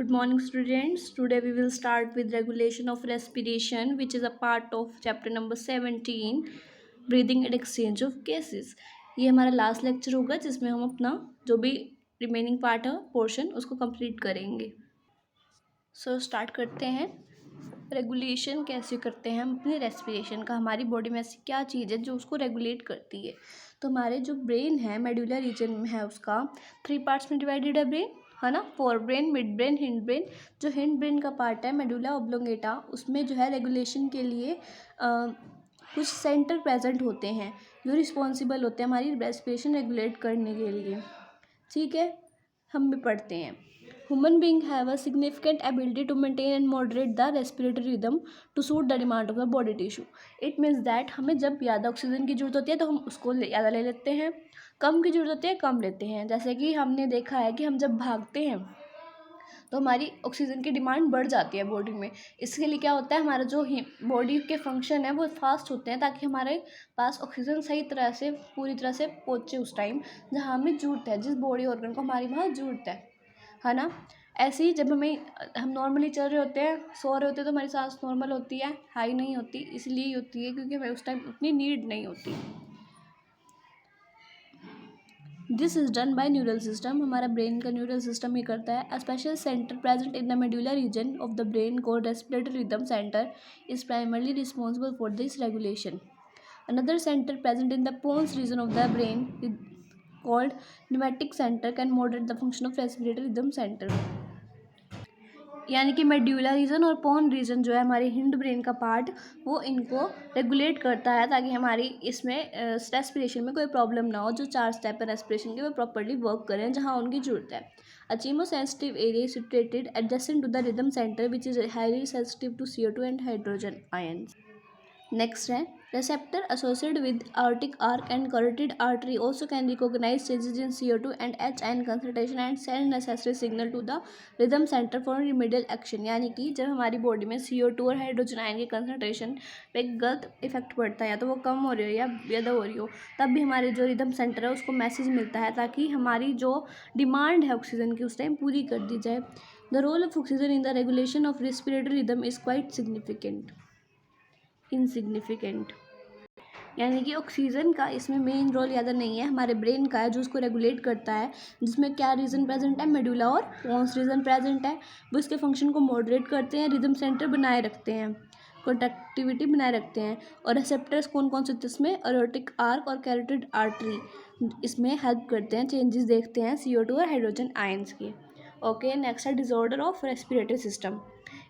Good morning, students. Today we will start with regulation of respiration, which is a part of chapter number 17, breathing and exchange of gases. ये हमारा last lecture होगा जिसमें हम अपना जो भी remaining part है पोर्शन उसको कंप्लीट करेंगे. स्टार्ट करते हैं. रेगुलेशन कैसे करते हैं हम अपनी रेस्पिरेशन का. हमारी बॉडी में ऐसी क्या चीज़ है जो उसको रेगुलेट करती है. तो हमारे जो ब्रेन है मेडुलर रीजन में है उसका 3 पार्ट्स में डिवाइडेड है ब्रेन, है ना. Fore brain, mid brain, hind brain. जो हिंड ब्रेन का पार्ट है मेडुला ऑब्लोंगेटा, उसमें जो है रेगुलेशन के लिए कुछ सेंटर प्रेजेंट होते हैं जो रिस्पॉन्सिबल होते हैं हमारी रेस्पिरेशन रेगुलेट करने के लिए. ठीक है, हम भी पढ़ते हैं. Human beings have a significant ability to maintain and moderate the respiratory rhythm to suit the demand of the body tissue. It means that हमें जब ज़्यादा ऑक्सीजन की ज़रूरत होती है तो हम उसको ज़्यादा ले लेते हैं, कम की ज़रूरत होती है कम लेते हैं. जैसे कि हमने देखा है कि हम जब भागते हैं तो हमारी ऑक्सीजन की डिमांड बढ़ जाती है बॉडी में. इसके लिए क्या होता है, हमारा जो बॉडी के फंक्शन है वो फास्ट होते हैं ताकि हमारे पास ऑक्सीजन सही तरह से पूरी तरह से पहुँचे उस टाइम जहाँ हमें ज़रूरत है, जिस बॉडी ऑर्गन को हमारी वहाँ ज़रूरत है ना. ऐसे ही जब हम नॉर्मली चल रहे होते हैं, सो रहे होते हैं तो हमारी सांस नॉर्मल होती है, हाई नहीं होती. इसलिए होती है क्योंकि हमें उस टाइम उतनी नीड नहीं होती. This is done by neural system. हमारा ब्रेन का न्यूरल सिस्टम ही करता है. A special centre present in the medullary region of the brain called respiratory rhythm centre is primarily responsible for this regulation. Another center present in the pons region of the brain called pneumatic center can moderate the function of respiratory rhythm center. यानी कि medullary reason और पोन reason जो है हमारे hind brain का part, वो इनको regulate करता है ताकि हमारी इसमें रेस्पिरेशन में कोई प्रॉब्लम ना हो. जो 4 स्टेप है रेस्पिरेशन के वो प्रॉपर्ली वर्क करें जहाँ उनकी जरूरत है. A chemosensitive area is situated adjacent to the rhythm center which is highly sensitive to CO2 and hydrogen ions. Next है receptor associated with aortic arc and carotid artery also can recognize changes in CO2 and H ion concentration and send necessary signal to the rhythm center for remedial action. यानी कि जब हमारी body में CO2 और hydrogen ion की concentration पे गलत effect पड़ता है, या तो वो कम हो रही हो या ज़्यादा हो रही हो, तब भी हमारे जो रिदम सेंटर है उसको मैसेज मिलता है ताकि हमारी जो डिमांड है ऑक्सीजन की उस टाइम पूरी कर दी जाए. The role of oxygen in the regulation of respiratory rhythm is quite insignificant. यानी कि ऑक्सीजन का इसमें मेन रोल ज़्यादा नहीं है, हमारे ब्रेन का है जो उसको रेगुलेट करता है. जिसमें क्या रीजन प्रेजेंट है, मेडुला और पोन्स रीजन प्रेजेंट है. वो इसके फंक्शन को मॉडरेट करते हैं, रिदम सेंटर बनाए रखते हैं, कंडक्टिविटी बनाए रखते हैं. और रिसेप्टर्स कौन कौन से इसमें, एरोटिक आर्क और कैरोटिड आर्टरी, इसमें हेल्प करते हैं, चेंजेस देखते हैं CO2 और हाइड्रोजन आयंस के. ओके, नेक्स्ट है disorder of respiratory system.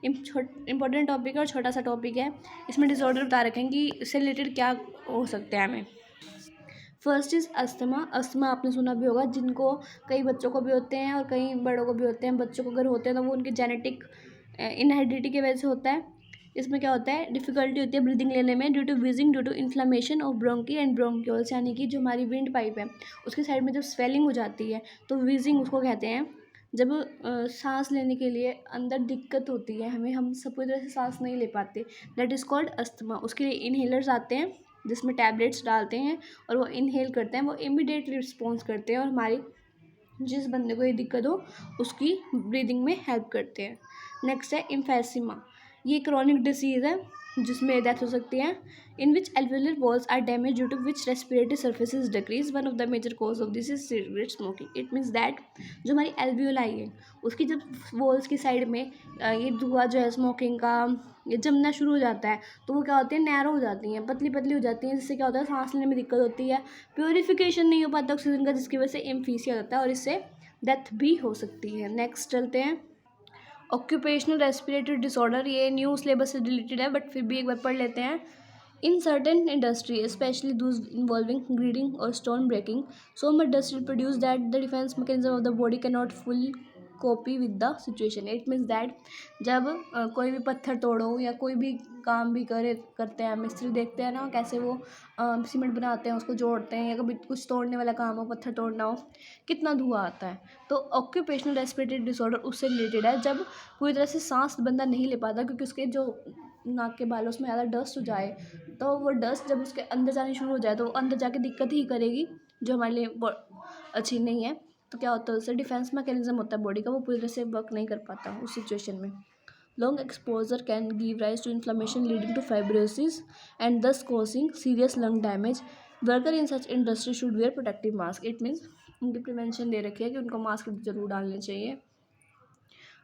Important topic है और छोटा सा टॉपिक है. इसमें डिसऑर्डर बता रखें कि इससे रिलेटेड क्या हो सकते हैं हमें. First is asthma. अस्थमा आपने सुना भी होगा, जिनको कई बच्चों को भी होते हैं और कई बड़ों को भी होते हैं. बच्चों को अगर होते हैं तो वो उनके जेनेटिक इनहेरिडिटी की वजह से होता है. इसमें क्या होता है, डिफ़िकल्टी होती है ब्रीदिंग लेने में due to wheezing due to inflammation of bronchi and bronchioles. यानी कि जो हमारी विंड पाइप है उसकी साइड में जब स्वेलिंग हो जाती है तो वीजिंग उसको कहते हैं. जब सांस लेने के लिए अंदर दिक्कत होती है हमें, हम सब पूरी तरह से सांस नहीं ले पाते, दैट इज़ कॉल्ड अस्थमा. उसके लिए इनहेलर्स आते हैं जिसमें टैबलेट्स डालते हैं और वो इनहेल करते हैं, वो इमीडिएटली रिस्पॉन्स करते हैं और हमारी जिस बंदे को ये दिक्कत हो उसकी ब्रीदिंग में हेल्प करते हैं. नेक्स्ट है इम्फेसिमा. ये क्रॉनिक डिसीज़ है जिसमें डेथ हो सकती है. In which alveolar walls are damage due to which respiratory surfaces decrease. One of the major cause of this is cigarette smoking. It means that जो हमारी एल्वियोलाई है उसकी जब वॉल्स की साइड में ये धुआं जो है स्मोकिंग का ये जमना शुरू हो जाता है तो वो क्या होती है, नैरो हो जाती हैं, पतली पतली हो जाती हैं, जिससे क्या होता है सांस लेने में दिक्कत होती है, प्योरीफिकेशन नहीं हो पाता ऑक्सीजन का, जिसकी वजह से एम्फीसिया होता है और इससे डेथ भी हो सकती है. नेक्स्ट चलते हैं ऑक्यूपेशनल रेस्पिरेटरी डिसऑर्डर. ये न्यू सिलेबस से रिलेटेड है बट फिर भी एक बार पढ़ लेते हैं. In certain industry, especially those involving breeding or stone breaking, so much dust will produce that the defense mechanism of the body cannot fully copy with the situation. It means that जब कोई भी पत्थर तोड़ो या कोई भी काम भी करते हैं, मिस्त्री देखते हैं ना कैसे वो सीमेंट बनाते हैं, उसको जोड़ते हैं, या कभी कुछ तोड़ने वाला काम हो, पत्थर तोड़ना हो, कितना धुआं आता है. तो ऑक्यूपेशनल रेस्पिरेटरी डिसऑर्डर उससे रिलेटेड है जब पूरी तरह से सांस बंदा नहीं ले पाता क्योंकि उसके जो नाक के बाल उसमें ज़्यादा डस्ट हो जाए, तो वो डस्ट जब उसके अंदर जानी शुरू हो जाए तो वो अंदर जाके दिक्कत ही करेगी जो हमारे लिए अच्छी नहीं है. तो क्या होता है, उससे डिफेंस मैकेनिज्म होता है बॉडी का, वो पूरी तरह से वर्क नहीं कर पाता उस सिचुएशन में। Long exposure can give rise to inflammation leading to fibrosis and thus causing serious lung damage. Worker in such industry should wear protective mask. It means उनकी प्रिवेंशन दे रखी है कि उनको मास्क जरूर डालने चाहिए।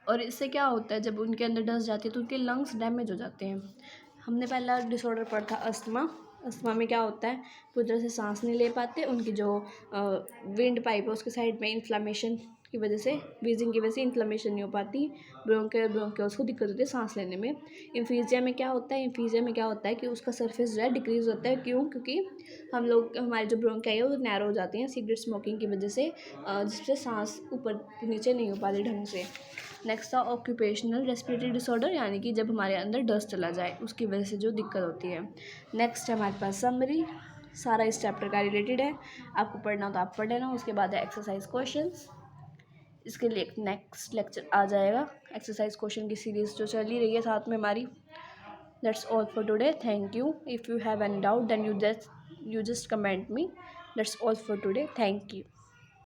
और इससे क्या होता है, जब उनके अंदर डस्ट जाती है तो उनके लंग्स डैमेज हो जाते हैं। हमने पहला डिसऑर्डर पढ़ा था अस्थमा। अस्थमा में क्या होता है, पूरी तरह से सांस नहीं ले पाते, उनकी जो विंड पाइप है उसके साइड में इन्फ्लामेशन की वजह से, वीजिंग की वजह से इन्फ्लामेशन नहीं हो पाती, ब्रोंकियल्स को दिक्कत होती है सांस लेने में। इम्फीजिया में क्या होता है, इम्फीजिया में क्या होता है कि उसका सरफेस जो है डिक्रीज़ होता है। क्यों? क्योंकि हम लोग, हमारे जो ब्रोंकाई है वो नैरो हो जाती हैं सिगरेट स्मोकिंग की वजह से, जिससे सांस ऊपर नीचे नहीं हो पाती ढंग से। नेक्स्ट था ऑक्यूपेशनल रेस्पिरेटरी डिसऑर्डर, यानी कि जब हमारे अंदर डस्ट चला जाए उसकी वजह से जो दिक्कत होती है। नेक्स्ट है हमारे पास समरी, सारा इस चैप्टर का रिलेटेड है, आपको पढ़ना हो तो आप पढ़ लेना। उसके बाद है एक्सरसाइज क्वेश्चंस, इसके लिए एक नेक्स्ट लेक्चर आ जाएगा। एक्सरसाइज क्वेश्चन की सीरीज़ जो चल ही रही है साथ में हमारी। That's all for today, thank you. If you have any doubt then you just comment me. That's all for today, thank you.